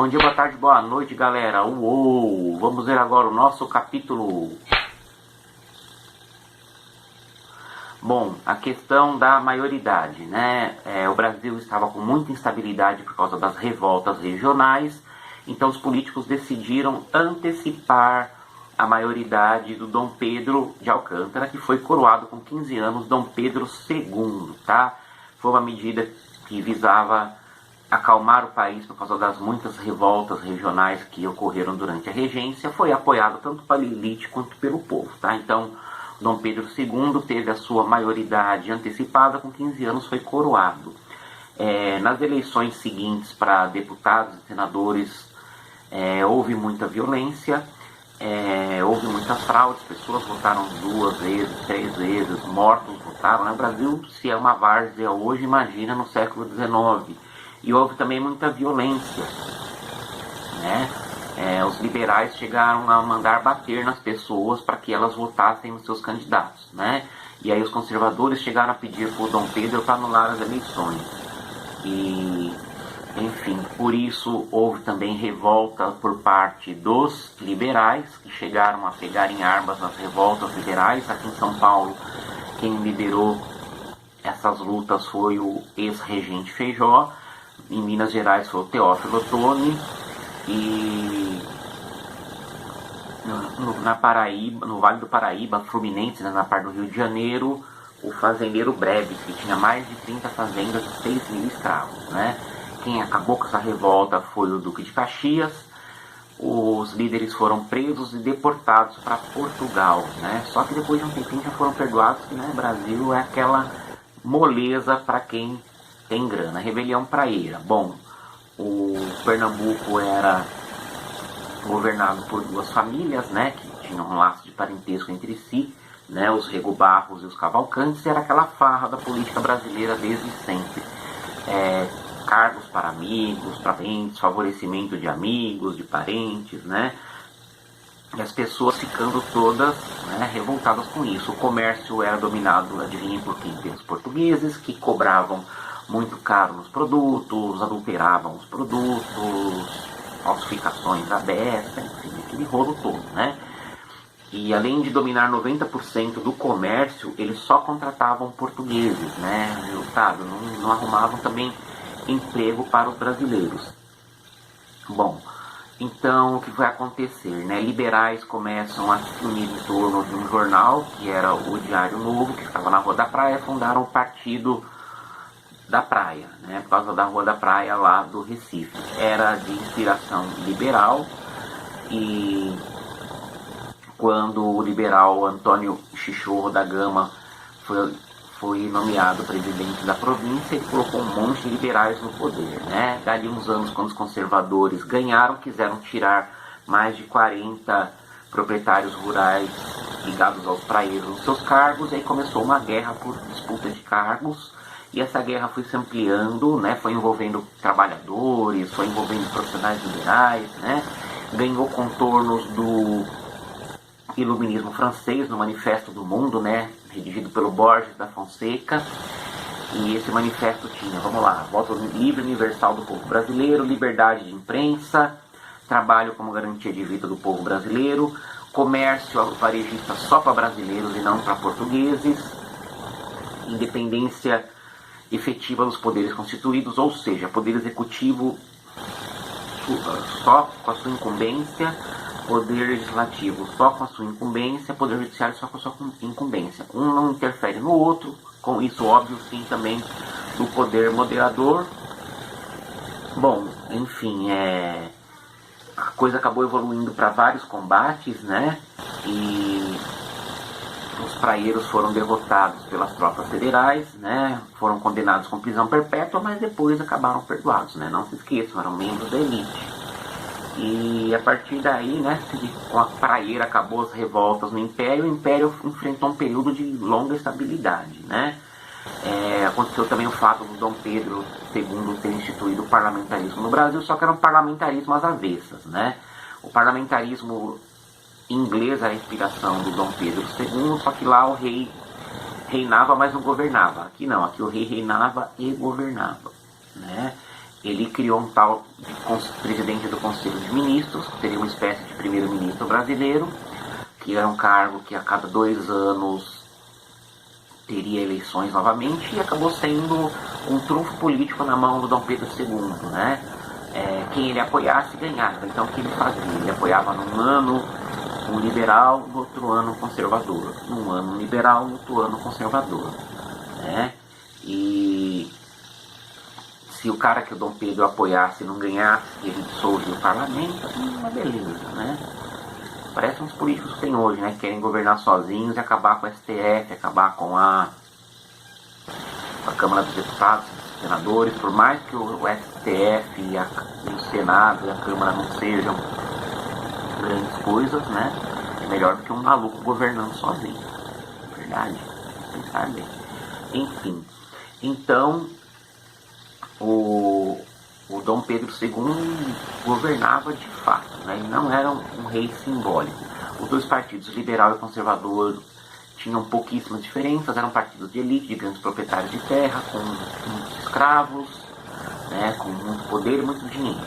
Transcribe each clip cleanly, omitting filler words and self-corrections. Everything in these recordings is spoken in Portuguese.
Bom dia, boa tarde, boa noite, galera. Uou! Vamos ver agora o nosso capítulo. Bom, a questão da maioridade, né? O Brasil estava com muita instabilidade por causa das revoltas regionais, então os políticos decidiram antecipar a maioridade do Dom Pedro de Alcântara, que foi coroado com 15 anos, Dom Pedro II, tá? Foi uma medida que visava acalmar o país por causa das muitas revoltas regionais que ocorreram durante a regência. Foi apoiado tanto pela elite quanto pelo povo, tá? Então, Dom Pedro II teve a sua maioridade antecipada, com 15 anos foi coroado. Nas eleições seguintes para deputados e senadores, houve muita violência, houve muitas fraudes, pessoas votaram 2 vezes, 3 vezes, mortos votaram. No Brasil, se é uma várzea hoje, imagina no século XIX. E houve também muita violência, né? Os liberais chegaram a mandar bater nas pessoas para que elas votassem nos seus candidatos, né? E aí os conservadores chegaram a pedir para o Dom Pedro para anular as eleições. E, enfim, por isso houve também revolta por parte dos liberais, que chegaram a pegar em armas nas revoltas liberais. Aqui em São Paulo, quem liderou essas lutas foi o ex-regente Feijó. Em Minas Gerais foi o Teófilo Otoni. E na Paraíba, no Vale do Paraíba, Fluminense, né, na parte do Rio de Janeiro, o fazendeiro Breves, que tinha mais de 30 fazendas e 6 mil escravos, né? Quem acabou com essa revolta foi o Duque de Caxias. Os líderes foram presos e deportados para Portugal, né? Só que depois de um tempinho já foram perdoados, que, né, Brasil é aquela moleza para quem tem grana. Rebelião praieira. Bom, o Pernambuco era governado por 2 famílias, né, que tinham um laço de parentesco entre si, né, os Rego Barros e os Cavalcantes. Era aquela farra da política brasileira desde sempre. Cargos para amigos, para parentes, favorecimento de amigos, de parentes, né, e as pessoas ficando todas, né, revoltadas com isso. O comércio era dominado, adivinhem por quem? Pelos portugueses, que cobravam muito caro nos produtos, adulteravam os produtos, falsificações abertas, enfim, aquele rolo todo, né? E além de dominar 90% do comércio, eles só contratavam portugueses, né? Resultado, não arrumavam também emprego para os brasileiros. Bom, então o que vai acontecer, né? Liberais começam a se unir em torno de um jornal, que era o Diário Novo, que ficava na Rua da Praia. Fundaram o Partido da Praia, né, por causa da Rua da Praia lá do Recife. Era de inspiração liberal, e quando o liberal Antônio Chichorro da Gama foi nomeado presidente da província, ele colocou um monte de liberais no poder, né? Dali uns anos, quando os conservadores ganharam, quiseram tirar mais de 40 proprietários rurais ligados aos praeiros dos seus cargos, e aí começou uma guerra por disputa de cargos. E essa guerra foi se ampliando, né? Foi envolvendo trabalhadores, foi envolvendo profissionais liberais, né? Ganhou contornos do iluminismo francês, no Manifesto do Mundo, né? Redigido pelo Borges da Fonseca. E esse manifesto tinha, vamos lá, voto livre e universal do povo brasileiro, liberdade de imprensa, trabalho como garantia de vida do povo brasileiro, comércio varejista só para brasileiros e não para portugueses, independência efetiva dos poderes constituídos, ou seja, poder executivo só com a sua incumbência, poder legislativo só com a sua incumbência, poder judiciário só com a sua incumbência. Um não interfere no outro, com isso óbvio sim também do poder moderador. Bom, enfim, a coisa acabou evoluindo para vários combates, né? E os praeiros foram derrotados pelas tropas federais, né? Foram condenados com prisão perpétua, mas depois acabaram perdoados, né? Não se esqueçam, eram membros da elite. E a partir daí, né, com a praieira acabou as revoltas no Império. O Império enfrentou um período de longa estabilidade, né? Aconteceu também o fato do Dom Pedro II ter instituído o parlamentarismo no Brasil, só que era um parlamentarismo às avessas, né? O parlamentarismo inglês era a inspiração do Dom Pedro II, só que lá o rei reinava, mas não governava. Aqui não, aqui o rei reinava e governava, né? ele criou um tal de presidente do Conselho de Ministros, que seria uma espécie de primeiro-ministro brasileiro, que era um cargo que a cada 2 anos teria eleições novamente, e acabou sendo um trunfo político na mão do Dom Pedro II, né? Quem ele apoiasse ganhava. Então o que ele fazia? Ele apoiava num ano um liberal, no outro ano um conservador. Num ano um liberal, no outro ano um conservador, né? E se o cara que o Dom Pedro apoiasse não ganhasse, ele dissolvia o parlamento, uma beleza, né? Parece uns políticos que tem hoje, né? Que querem governar sozinhos e acabar com o STF, acabar com a Câmara dos Deputados, senadores, por mais que o STF e o Senado e a Câmara não sejam grandes coisas, né? É melhor do que um maluco governando sozinho. Verdade? Pensar bem. Enfim, então o Dom Pedro II governava de fato, né? E não era um rei simbólico. Os dois partidos, liberal e conservador, tinham pouquíssimas diferenças, eram partidos de elite, de grandes proprietários de terra, com muitos escravos, né, com muito poder e muito dinheiro.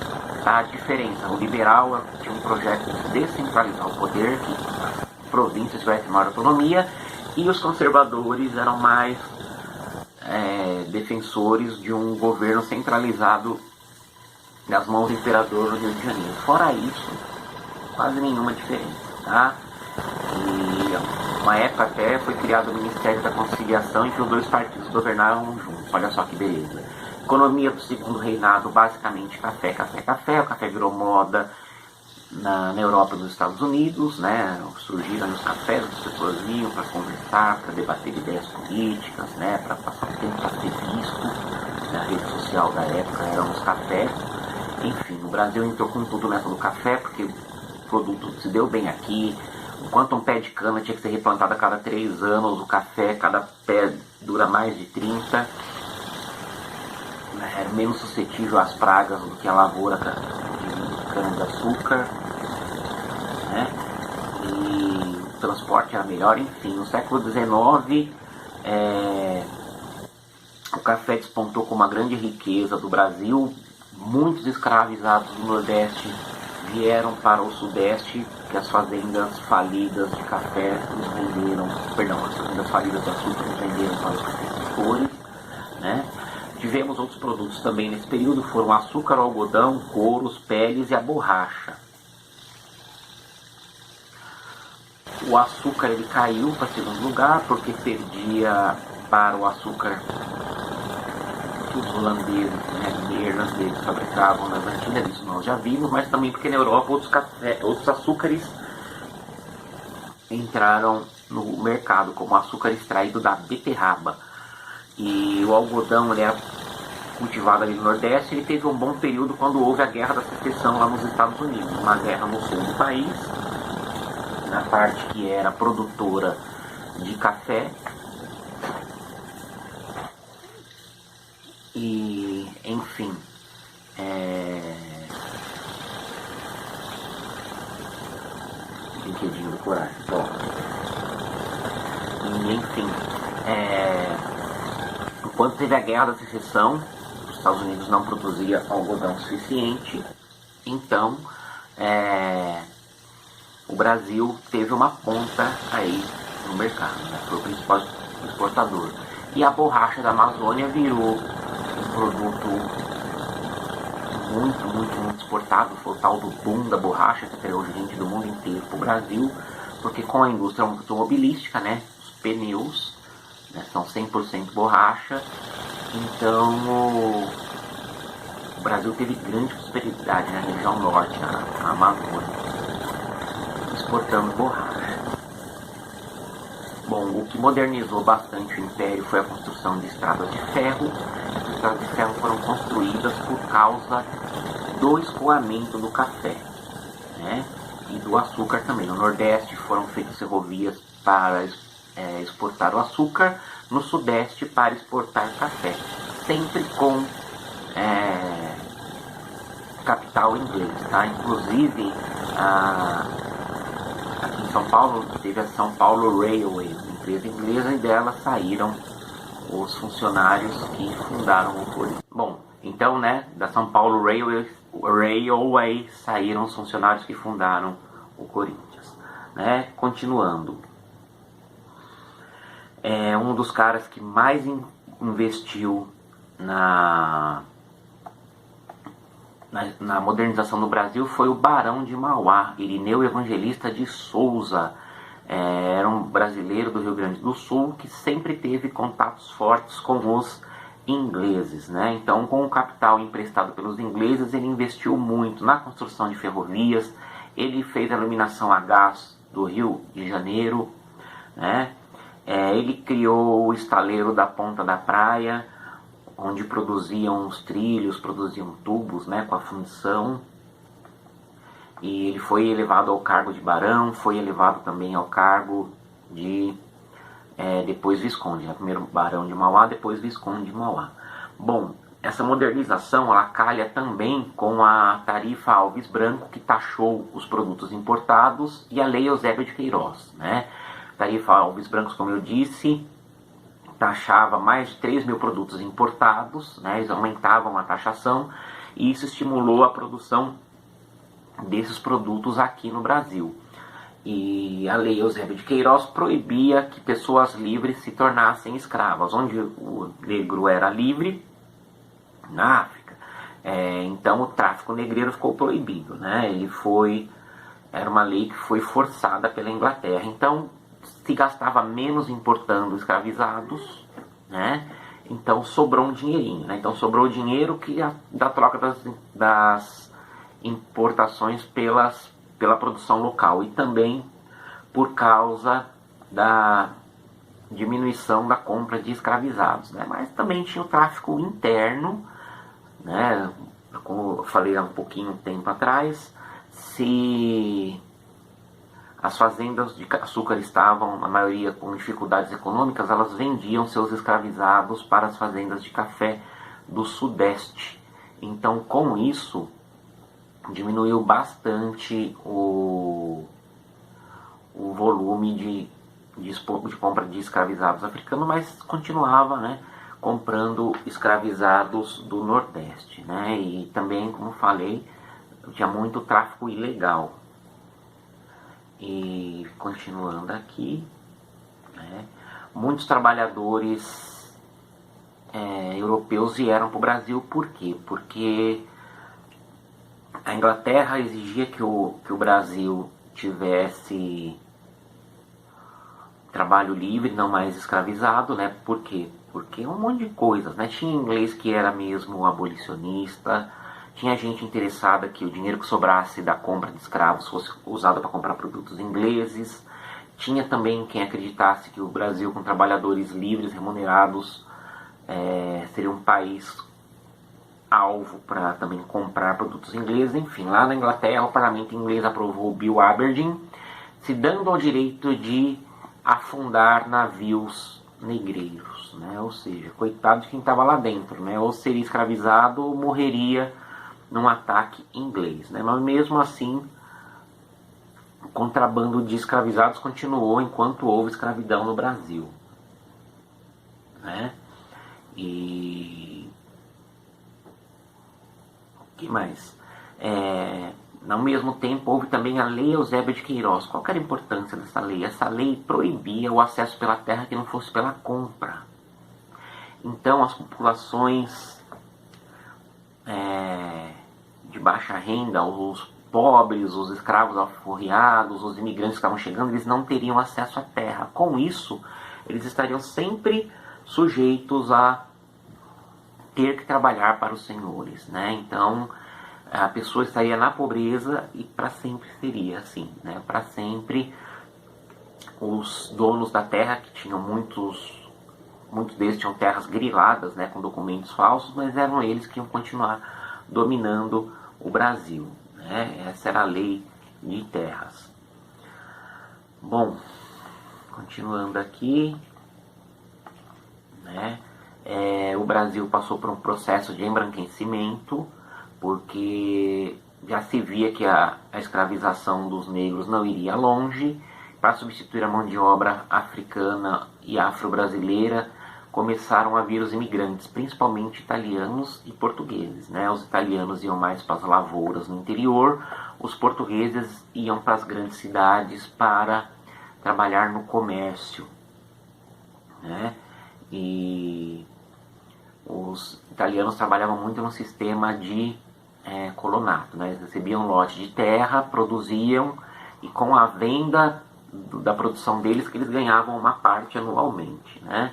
A diferença, o liberal tinha um projeto de descentralizar o poder, que as províncias tivessem maior autonomia, e os conservadores eram mais defensores de um governo centralizado nas mãos do imperador no Rio de Janeiro. Fora isso, quase nenhuma diferença, tá? E uma época até foi criado o Ministério da Conciliação, em que os dois partidos governaram juntos. Olha só que beleza. Economia do segundo reinado, basicamente café, café, café. O café virou moda na Europa e nos Estados Unidos, né? Surgiram os cafés, as pessoas iam para conversar, para debater ideias políticas, né? Para passar o tempo, para ser visto. Na rede social da época eram os cafés. Enfim, o Brasil entrou com tudo nessa do café, porque o produto se deu bem aqui. Enquanto um pé de cana tinha que ser replantado a cada 3 anos, o café, cada pé dura mais de 30. É menos suscetível às pragas do que a lavoura de cana-de-açúcar, né? E o transporte era melhor. Enfim, no século XIX, o café despontou como uma grande riqueza do Brasil. Muitos escravizados do Nordeste vieram para o Sudeste, que as fazendas falidas de café nos venderam, as fazendas falidas de açúcar nos venderam para os cafeicultores, né? Tivemos outros produtos também nesse período, foram açúcar, algodão, couros, peles e a borracha. O açúcar ele caiu para segundo lugar, porque perdia para o açúcar que os holandeses, né, e irlandeses fabricavam nas Antilhas, isso nós já vimos, mas também porque na Europa outros açúcares entraram no mercado, como o açúcar extraído da beterraba. E o algodão ele era cultivado ali no Nordeste. Ele teve um bom período quando houve a Guerra da Secessão lá nos Estados Unidos, uma guerra no sul do país, na parte que era produtora de café. E, enfim, brinquedinho do coragem. Bom, e, enfim, enquanto teve a Guerra da Secessão, os Estados Unidos não produzia algodão suficiente, então o Brasil teve uma ponta aí no mercado, né? Foi o principal exportador. E a borracha da Amazônia virou um produto muito exportado. Foi o tal do boom da borracha, que atraiu gente do mundo inteiro para o Brasil, porque com a indústria automobilística, né, os pneus, né, são 100% borracha, então o Brasil teve grande prosperidade na região norte, na Amazônia, exportando borracha. Bom, o que modernizou bastante o Império foi a construção de estradas de ferro. As estradas de ferro foram construídas por causa do escoamento do café, né? E do açúcar também. No Nordeste foram feitas ferrovias para exportar o açúcar, no Sudeste para exportar café, sempre com capital inglês, tá? Inclusive aqui em São Paulo teve a São Paulo Railway, uma empresa inglesa, e dela saíram os funcionários que fundaram o Corinthians. Bom, Então, né, da São Paulo Railway saíram os funcionários que fundaram o Corinthians, né? Continuando, um dos caras que mais investiu na modernização do Brasil foi o Barão de Mauá, Irineu Evangelista de Souza. Era um brasileiro do Rio Grande do Sul que sempre teve contatos fortes com os ingleses, né? Então, com o capital emprestado pelos ingleses, ele investiu muito na construção de ferrovias, ele fez a iluminação a gás do Rio de Janeiro, né? Ele criou o estaleiro da Ponta da Praia, onde produziam os trilhos, produziam tubos, né, com a fundição. E ele foi elevado ao cargo de barão, foi elevado também ao cargo de depois Visconde, né? Primeiro Barão de Mauá, depois Visconde de Mauá. Bom, essa modernização ela calha também com a tarifa Alves Branco, que taxou os produtos importados, e a Lei Eusébio de Queiroz, né? Tarifa Alves Branco, como eu disse, taxava mais de 3 mil produtos importados, né? Eles aumentavam a taxação, e isso estimulou a produção desses produtos aqui no Brasil. E a Lei Eusébio de Queiroz proibia que pessoas livres se tornassem escravas. Onde o negro era livre, na África, então o tráfico negreiro ficou proibido, né? Era uma lei que foi forçada pela Inglaterra. Então se gastava menos importando escravizados, né? Então sobrou um dinheirinho, né? Então sobrou dinheiro da troca das importações pela produção local, e também por causa da diminuição da compra de escravizados, né? Mas também tinha o tráfico interno, né? Como eu falei há um tempo atrás, se as fazendas de açúcar estavam, a maioria, com dificuldades econômicas, elas vendiam seus escravizados para as fazendas de café do Sudeste. Então, com isso, diminuiu bastante o volume de compra de escravizados africanos, mas continuava, né, comprando escravizados do Nordeste, né? E também, como falei, tinha muito tráfico ilegal. E continuando aqui, né, muitos trabalhadores europeus vieram para o Brasil. Por quê? Porque a Inglaterra exigia que o Brasil tivesse trabalho livre, não mais escravizado, né? Por quê? Porque um monte de coisas, né? Tinha inglês que era mesmo abolicionista, tinha gente interessada que o dinheiro que sobrasse da compra de escravos fosse usado para comprar produtos ingleses, tinha também quem acreditasse que o Brasil, com trabalhadores livres, remunerados, seria um país alvo para também comprar produtos ingleses. Enfim, lá na Inglaterra, o parlamento inglês aprovou o Bill Aberdeen, se dando ao direito de afundar navios negreiros, né? Ou seja, coitado de quem estava lá dentro, né? Ou seria escravizado ou morreria num ataque inglês, né? Mas mesmo assim, o contrabando de escravizados continuou enquanto houve escravidão no Brasil, né? E o que mais? Ao mesmo tempo, houve também a Lei Eusébio de Queiroz. Qual que era a importância dessa lei? Essa lei proibia o acesso pela terra que não fosse pela compra. Então, as populações de baixa renda, os pobres, os escravos alforriados, os imigrantes que estavam chegando, eles não teriam acesso à terra. Com isso, eles estariam sempre sujeitos a ter que trabalhar para os senhores, né? Então, a pessoa estaria na pobreza e para sempre seria assim, né? Para sempre, os donos da terra, que tinham muitos deles tinham terras griladas, né, com documentos falsos, mas eram eles que iam continuar dominando o Brasil, né? Essa era a lei de terras. Bom, continuando aqui, né? O Brasil passou por um processo de embranquecimento, porque já se via que a escravização dos negros não iria longe. Para substituir a mão de obra africana e afro-brasileira, começaram a vir os imigrantes, principalmente italianos e portugueses, né? Os italianos iam mais para as lavouras no interior, os portugueses iam para as grandes cidades para trabalhar no comércio, né? E os italianos trabalhavam muito no sistema de colonato, né? Eles recebiam um lote de terra, produziam, e com a venda da produção deles que eles ganhavam uma parte anualmente, né?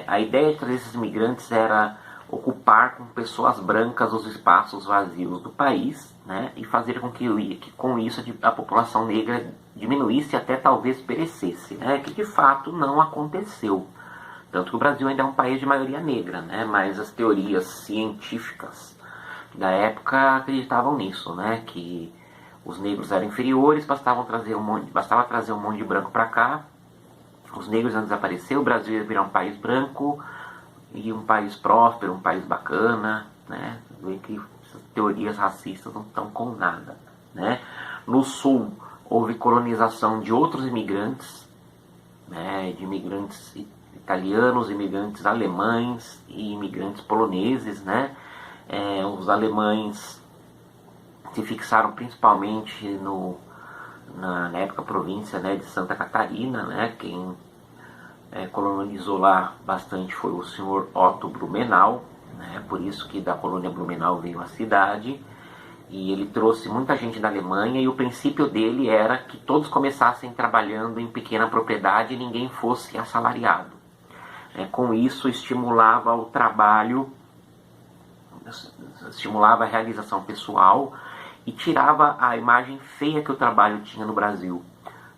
A ideia de trazer esses imigrantes era ocupar com pessoas brancas os espaços vazios do país, né? E fazer com que com isso a população negra diminuísse e até talvez perecesse, né? Que de fato não aconteceu. Tanto que o Brasil ainda é um país de maioria negra, né? Mas as teorias científicas da época acreditavam nisso, né? Que os negros eram inferiores, bastava trazer um monte de branco para cá, os negros iam desaparecer, o Brasil ia virar um país branco e um país próspero, um país bacana, né? Vê que essas teorias racistas não estão com nada, né? No sul houve colonização de outros imigrantes, né? De imigrantes italianos, imigrantes alemães e imigrantes poloneses, né? Os alemães se fixaram principalmente na época província, né, de Santa Catarina, né? Quem colonizou lá bastante foi o senhor Otto Blumenau, né? Por isso que da colônia Blumenau veio a cidade, e ele trouxe muita gente da Alemanha, e o princípio dele era que todos começassem trabalhando em pequena propriedade e ninguém fosse assalariado. Com isso estimulava o trabalho, estimulava a realização pessoal e tirava a imagem feia que o trabalho tinha no Brasil.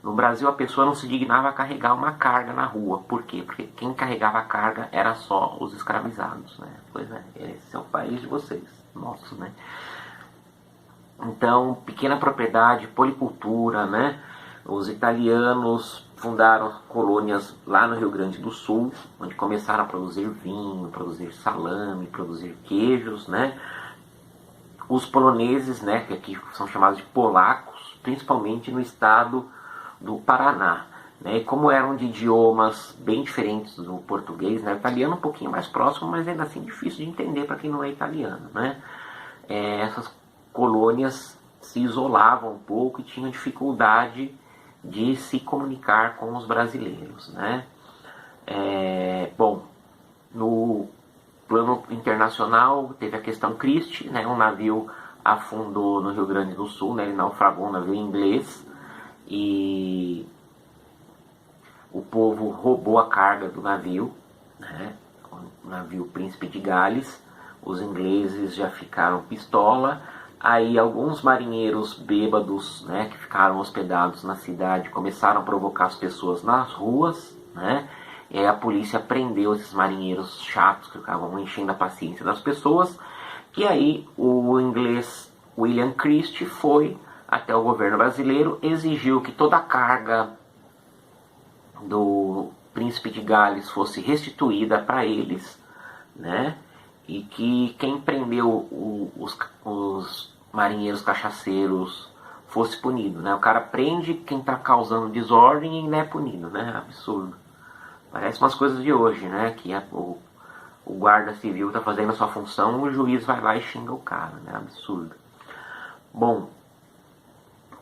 No Brasil a pessoa não se dignava a carregar uma carga na rua. Por quê? Porque quem carregava a carga era só os escravizados, né? Pois é, esse é o país de vocês, nosso, né? Então, pequena propriedade, policultura, né? Os italianos fundaram colônias lá no Rio Grande do Sul, onde começaram a produzir vinho, produzir salame, produzir queijos, né? Os poloneses, né, que aqui são chamados de polacos, principalmente no estado do Paraná, né? E como eram de idiomas bem diferentes do português, né? O italiano um pouquinho mais próximo, mas ainda assim difícil de entender para quem não é italiano, né? Essas colônias se isolavam um pouco e tinham dificuldade de se comunicar com os brasileiros, né? Bom, no plano internacional teve a questão Christie, né? Um navio afundou no Rio Grande do Sul, né? Ele naufragou, um navio inglês, e o povo roubou a carga do navio, né? O navio Príncipe de Gales. Os ingleses já ficaram pistola. Aí alguns marinheiros bêbados, né, que ficaram hospedados na cidade, começaram a provocar as pessoas nas ruas, né? E aí a polícia prendeu esses marinheiros chatos que ficavam enchendo a paciência das pessoas. E aí o inglês William Christie foi até o governo brasileiro, exigiu que toda a carga do Príncipe de Gales fosse restituída para eles, né? E que quem prendeu os marinheiros cachaceiros fosse punido, né? O cara prende quem está causando desordem e ainda é punido, né? Absurdo. Parece umas coisas de hoje, né? Que o guarda civil está fazendo a sua função, o juiz vai lá e xinga o cara, né? Absurdo. Bom,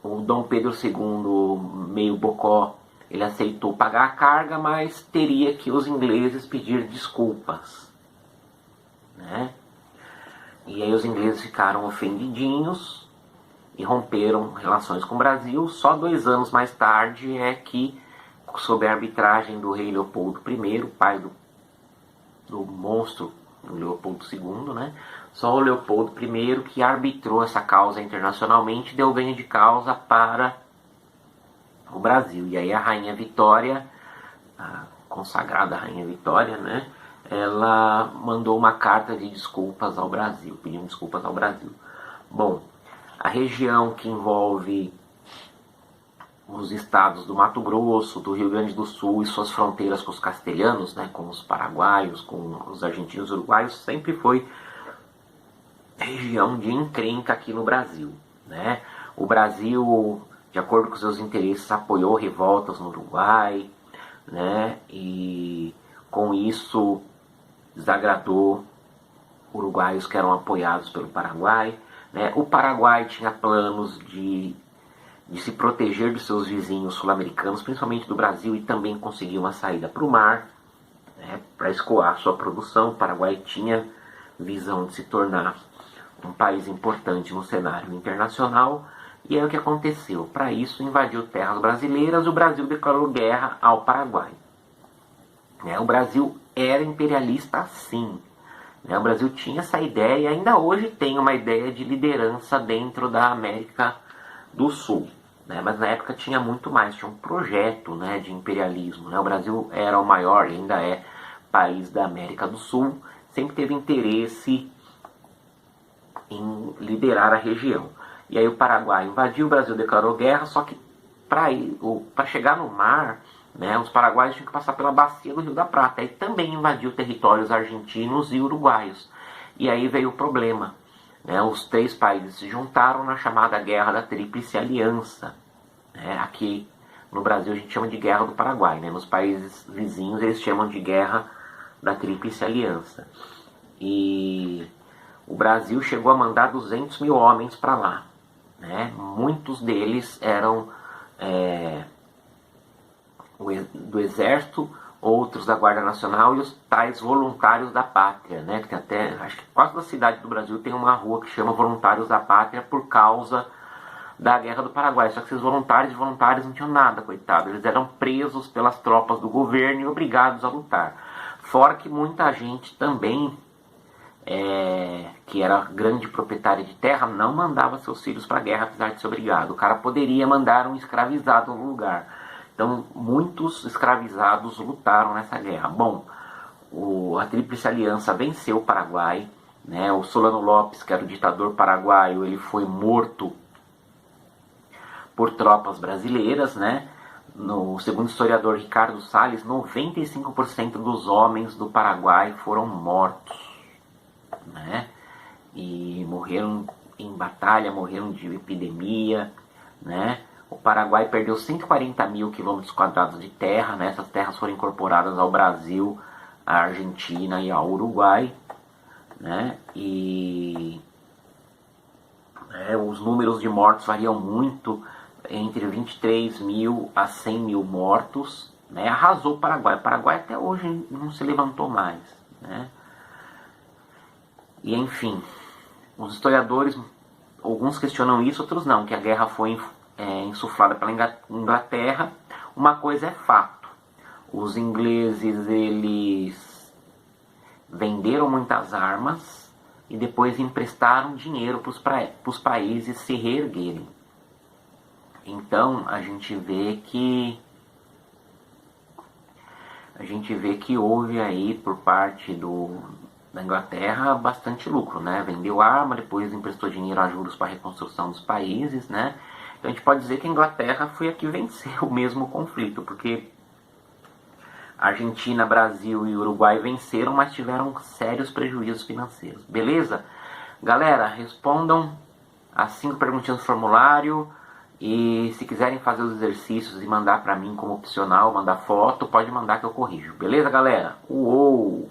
o Dom Pedro II, meio bocó, ele aceitou pagar a carga, mas teria que os ingleses pedir desculpas, né? E aí os ingleses ficaram ofendidinhos e romperam relações com o Brasil. Só 2 anos mais tarde é que, sob a arbitragem do rei Leopoldo I, pai do monstro Leopoldo II, né? Só o Leopoldo I que arbitrou essa causa internacionalmente, deu ganho de causa para o Brasil. E aí a Rainha Vitória, a consagrada Rainha Vitória, né? Ela mandou uma carta de desculpas ao Brasil, pedindo desculpas ao Brasil. Bom, a região que envolve os estados do Mato Grosso, do Rio Grande do Sul e suas fronteiras com os castelhanos, né, com os paraguaios, com os argentinos e uruguaios, sempre foi região de encrenca aqui no Brasil, né? O Brasil, de acordo com seus interesses, apoiou revoltas no Uruguai, né? E Com isso, desagradou uruguaios que eram apoiados pelo Paraguai, né? O Paraguai tinha planos de se proteger dos seus vizinhos sul-americanos, principalmente do Brasil, e também conseguir uma saída para o mar, né, para escoar sua produção. O Paraguai tinha visão de se tornar um país importante no cenário internacional, e é o que aconteceu. Para isso, invadiu terras brasileiras e o Brasil declarou guerra ao Paraguai. O Brasil era imperialista sim. O Brasil tinha essa ideia e ainda hoje tem uma ideia de liderança dentro da América do Sul. Mas na época tinha muito mais, tinha um projeto de imperialismo. O Brasil era o maior e ainda é país da América do Sul, sempre teve interesse em liderar a região. E aí o Paraguai invadiu, o Brasil declarou guerra, só que para chegar no mar, os paraguaios tinham que passar pela bacia do Rio da Prata, e também invadiu territórios argentinos e uruguaios. E aí veio o problema. Os três países se juntaram na chamada Guerra da Tríplice Aliança. Aqui no Brasil a gente chama de Guerra do Paraguai. Nos países vizinhos eles chamam de Guerra da Tríplice Aliança. E o Brasil chegou a mandar 200 mil homens para lá. Muitos deles eram do Exército, outros da Guarda Nacional e os tais voluntários da pátria, que tem até, acho que quase toda cidade do Brasil tem uma rua que chama Voluntários da Pátria por causa da Guerra do Paraguai. Só que esses voluntários não tinham nada, coitados. Eles eram presos pelas tropas do governo e obrigados a lutar. Fora que muita gente também, que era grande proprietária de terra, não mandava seus filhos para a guerra, apesar de ser obrigado. O cara poderia mandar um escravizado no lugar. Então, muitos escravizados lutaram nessa guerra. Bom, a Tríplice Aliança venceu o Paraguai. O Solano Lopes, que era o ditador paraguaio, ele foi morto por tropas brasileiras. No segundo historiador Ricardo Salles, 95% dos homens do Paraguai foram mortos. E morreram em batalha, morreram de epidemia. O Paraguai perdeu 140 mil quilômetros quadrados de terra. Essas terras foram incorporadas ao Brasil, à Argentina e ao Uruguai. E os números de mortos variam muito, entre 23 mil a 100 mil mortos. Arrasou o Paraguai. O Paraguai até hoje não se levantou mais. E enfim, os historiadores, alguns questionam isso, outros não, que a guerra foi insuflada pela Inglaterra. Uma coisa é fato: os ingleses eles venderam muitas armas e depois emprestaram dinheiro para os países se reerguerem. Então a gente vê que houve aí por parte da Inglaterra bastante lucro, Vendeu arma, depois emprestou dinheiro a juros para a reconstrução dos países, Então a gente pode dizer que a Inglaterra foi a que venceu mesmo o conflito, porque Argentina, Brasil e Uruguai venceram, mas tiveram sérios prejuízos financeiros. Beleza? Galera, respondam as 5 perguntinhas do formulário, e se quiserem fazer os exercícios e mandar para mim como opcional, mandar foto, pode mandar que eu corrijo. Beleza, galera? Uou!